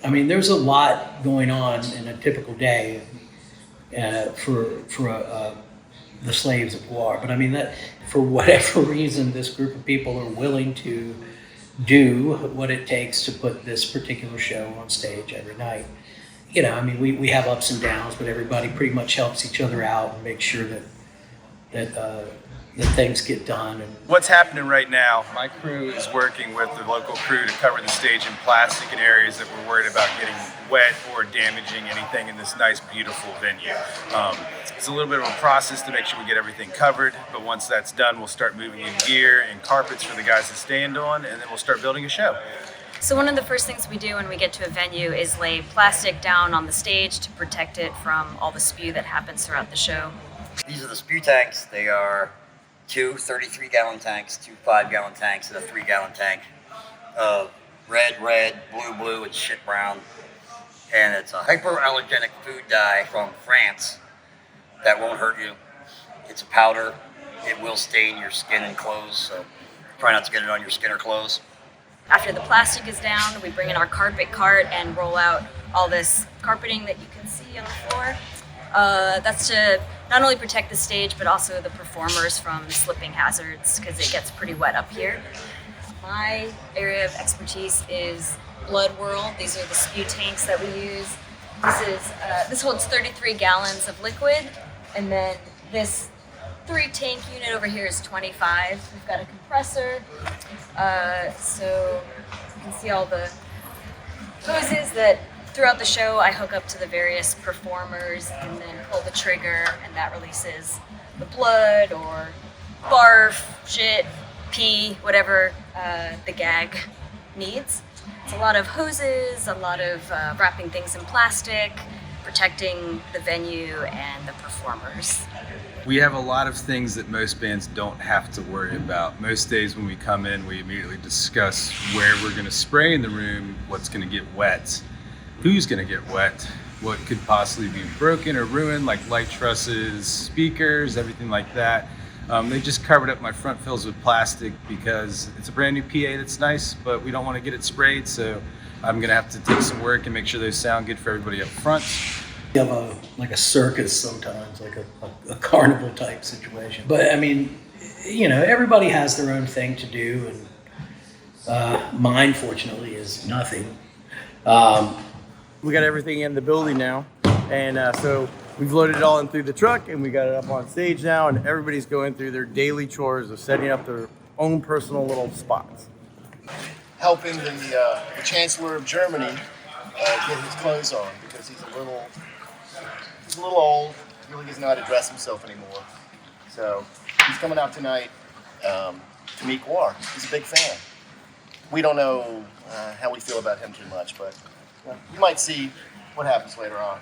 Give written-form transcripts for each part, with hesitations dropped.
I mean, there's a lot going on in a typical day for the slaves of GWAR. But I mean, that for whatever reason, this group of people are willing to do what it takes to put this particular show on stage every night. You know, I mean, we have ups and downs, but everybody pretty much helps each other out and makes sure that things get done. And what's happening right now, my crew is working with the local crew to cover the stage in plastic in areas that we're worried about getting wet or damaging anything in this nice, beautiful venue. It's a little bit of a process to make sure we get everything covered, but once that's done, we'll start moving in gear and carpets for the guys to stand on, and then we'll start building a show. So one of the first things we do when we get to a venue is lay plastic down on the stage to protect it from all the spew that happens throughout the show. These are the spew tanks. They are 2 33-gallon tanks, 2 5-gallon tanks, and a 3-gallon tank. Red, blue, and shit brown. And it's a hypoallergenic food dye from France that won't hurt you. It's a powder. It will stain your skin and clothes, so try not to get it on your skin or clothes. After the plastic is down, we bring in our carpet cart and roll out all this carpeting that you can see on the floor. That's to not only protect the stage, but also the performers from slipping hazards, because it gets pretty wet up here. My area of expertise is blood whirl. These are the spew tanks that we use. This holds 33 gallons of liquid, and then this 3-tank unit over here is 25. We've got a compressor, so you can see all the hoses that throughout the show I hook up to the various performers and then pull the trigger, and that releases the blood or barf, shit, pee, whatever the gag needs. It's a lot of hoses, a lot of wrapping things in plastic, protecting the venue and the performers. We have a lot of things that most bands don't have to worry about. Most days when we come in, we immediately discuss where we're going to spray in the room, what's going to get wet, who's going to get wet, what could possibly be broken or ruined, like light trusses, speakers, everything like that. They just covered up my front fills with plastic because it's a brand new PA that's nice, but we don't want to get it sprayed, so I'm going to have to take some work and make sure they sound good for everybody up front. you have a circus sometimes, like a carnival type situation. But I mean, you know, everybody has their own thing to do, and mine, fortunately, is nothing. We got everything in the building now, and so we've loaded it all in through the truck, and we got it up on stage now, and everybody's going through their daily chores of setting up their own personal little spots. Helping the Chancellor of Germany get his clothes on, because he's a little old. He really doesn't know how to dress himself anymore. So he's coming out tonight to meet GWAR. He's a big fan. We don't know how we feel about him too much, but you might see what happens later on.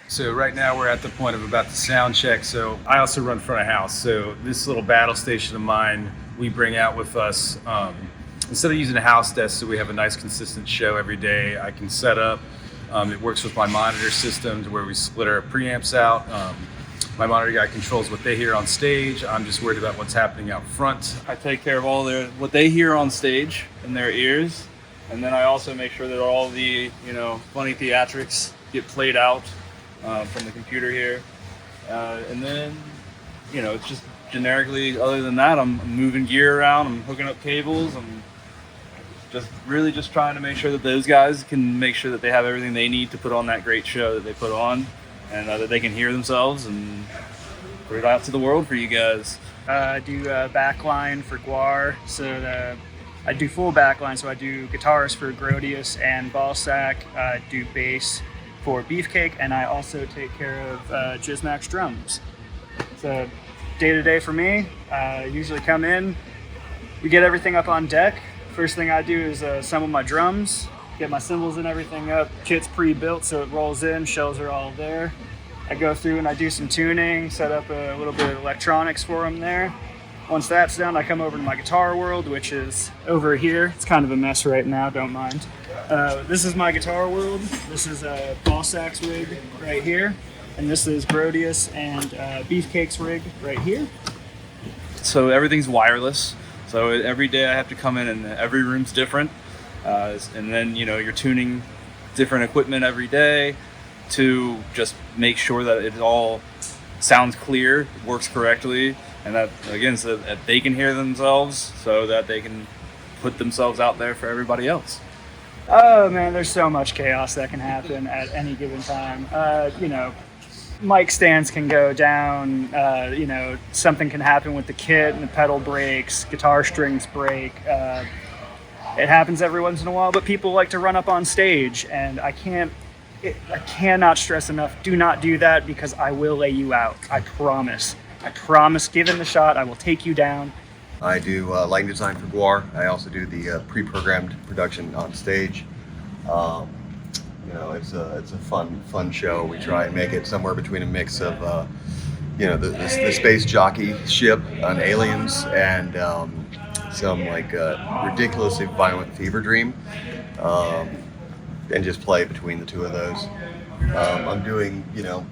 So right now we're at the point of about to sound check. So I also run front of house. So this little battle station of mine, we bring out with us. Instead of using a house desk, so we have a nice consistent show every day, I can set up. It works with my monitor system to where we split our preamps out. My monitor guy controls what they hear on stage. I'm just worried about what's happening out front. I take care of all what they hear on stage in their ears, and then I also make sure that all the funny theatrics get played out from the computer here, and then it's just generically. Other than that, I'm moving gear around. I'm hooking up cables. I'm just trying to make sure that those guys can make sure that they have everything they need to put on that great show that they put on, and that they can hear themselves and put it out to the world for you guys. I do backline for GWAR, so I do full backline, so I do guitars for Grodius and Ballsack, I do bass for Beefcake, and I also take care of Jizmax drums. So day-to-day for me, usually come in, we get everything up on deck. First thing I do is assemble my drums, get my cymbals and everything up. Kit's pre-built, so it rolls in, shells are all there. I go through and I do some tuning, set up a little bit of electronics for them there. Once that's done, I come over to my guitar world, which is over here. It's kind of a mess right now, don't mind. This is my guitar world. This is a Ballsack's rig right here. And this is Grodius and Beefcake's rig right here. So everything's wireless. So every day I have to come in and every room's different. And then, you know, you're tuning different equipment every day to just make sure that it all sounds clear, works correctly, and that, again, so that they can hear themselves, so that they can put themselves out there for everybody else. Oh man, there's so much chaos that can happen at any given time. You know, mic stands can go down, you know, something can happen with the kit and the pedal breaks, guitar strings break. It happens every once in a while, but people like to run up on stage, and I cannot stress enough, do not do that, because I will lay you out. I promise, given the shot, I will take you down. I do lighting design for GWAR. I also do the pre-programmed production on stage. You know, it's a fun show. We try and make it somewhere between a mix of, you know, the space jockey ship on Aliens and some like ridiculously violent fever dream, and just play between the two of those. I'm doing, you know,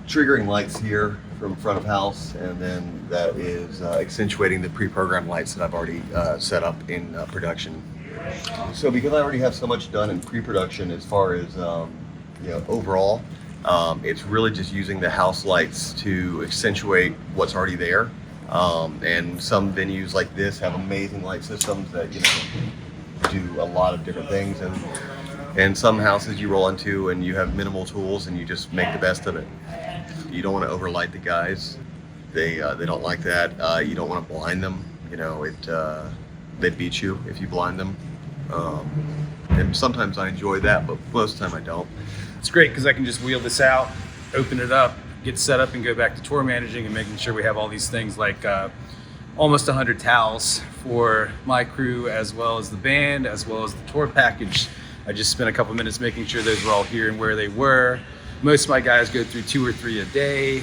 triggering lights here from front of house, and then that is accentuating the pre-programmed lights that I've already set up in production. So because I already have so much done in pre-production as far as you know, overall, it's really just using the house lights to accentuate what's already there. And some venues like this have amazing light systems that, you know, do a lot of different things, and some houses you roll into and you have minimal tools and you just make the best of it. You don't want to overlight the guys. They don't like that. You don't want to blind them. You know, they beat you if you blind them. And sometimes I enjoy that, but most of the time I don't. It's great because I can just wheel this out, open it up, get set up, and go back to tour managing and making sure we have all these things like almost 100 towels for my crew, as well as the band, as well as the tour package. I just spent a couple minutes making sure those were all here and where they were. Most of my guys go through 2 or 3 a day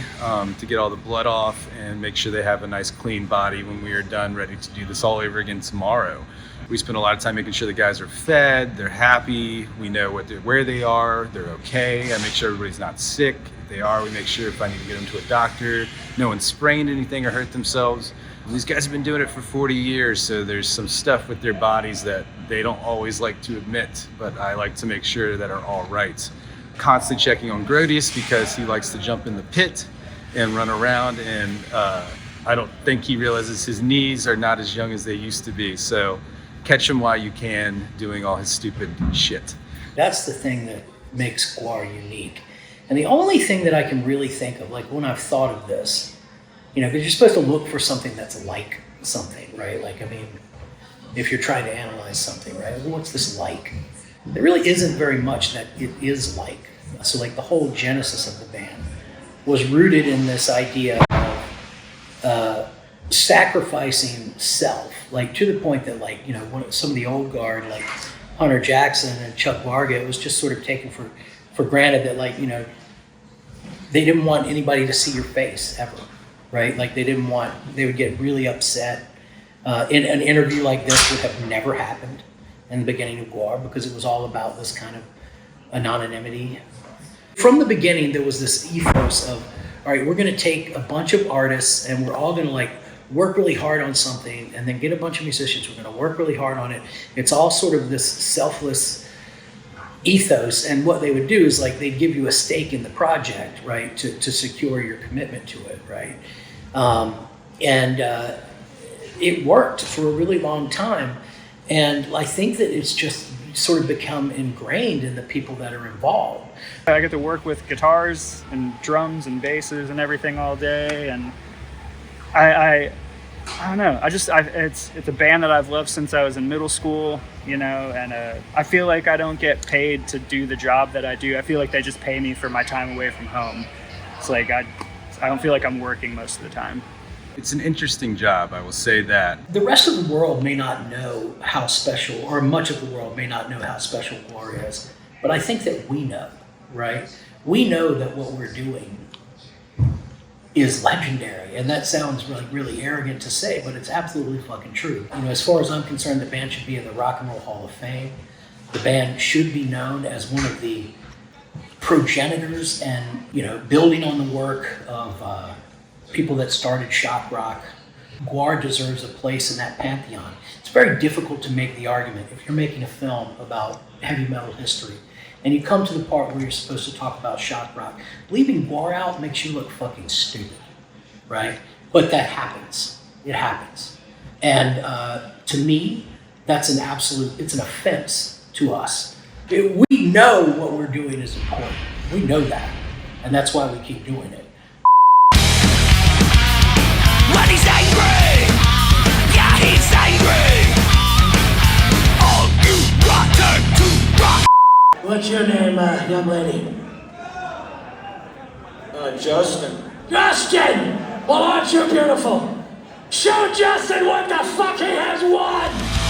to get all the blood off and make sure they have a nice clean body when we are done, ready to do this all over again tomorrow. We spend a lot of time making sure the guys are fed, they're happy, we know where they are, they're okay. I make sure everybody's not sick. If they are, we make sure if I need to get them to a doctor, no one sprained anything or hurt themselves. These guys have been doing it for 40 years, so there's some stuff with their bodies that they don't always like to admit, but I like to make sure that are all right. Constantly checking on Grotius because he likes to jump in the pit and run around, and I don't think he realizes his knees are not as young as they used to be. So catch him while you can doing all his stupid shit. That's the thing that makes GWAR unique. And the only thing that I can really think of, like when I've thought of this, you know, because you're supposed to look for something that's like something, right? Like, I mean, if you're trying to analyze something, right? Well, what's this like? There really isn't very much that it is like. So like the whole genesis of the band was rooted in this idea of sacrificing self, like to the point that, like, you know, some of the old guard, like Hunter Jackson and Chuck Varga, it was just sort of taken for granted that, like, you know, they didn't want anybody to see your face ever, right? Like they would get really upset. In an interview like this would have never happened in the beginning of GWAR because it was all about this kind of anonymity. From the beginning, there was this ethos of, all right, we're going to take a bunch of artists and we're all going to like work really hard on something, and then get a bunch of musicians. We're going to work really hard on it. It's all sort of this selfless ethos, and what they would do is like they'd give you a stake in the project, right, to secure your commitment to it, right? It worked for a really long time, and I think that it's just sort of become ingrained in the people that are involved. I get to work with guitars and drums and basses and everything all day, and I don't know. It's a band that I've loved since I was in middle school, you know, and I feel like I don't get paid to do the job that I do. I feel like they just pay me for my time away from home. It's like I don't feel like I'm working most of the time. It's an interesting job, I will say that. The rest of the world may not know how special, or much of the world may not know how special GWAR is, but I think that we know, right? We know that what we're doing is legendary, and that sounds really, really arrogant to say, but it's absolutely fucking true. You know, as far as I'm concerned, the band should be in the Rock and Roll Hall of Fame. The band should be known as one of the progenitors and, you know, building on the work of people that started shock rock, GWAR deserves a place in that pantheon. It's very difficult to make the argument if you're making a film about heavy metal history and you come to the part where you're supposed to talk about shock rock. Leaving GWAR out makes you look fucking stupid, right? But that happens. It happens. And to me, that's an absolute, it's an offense to us. We know what we're doing is important. We know that. And that's why we keep doing it. When he's angry, yeah, he's angry. All you rotten to rock. What's your name, young lady? Justin. Justin! Well, aren't you beautiful? Show Justin what the fuck he has won!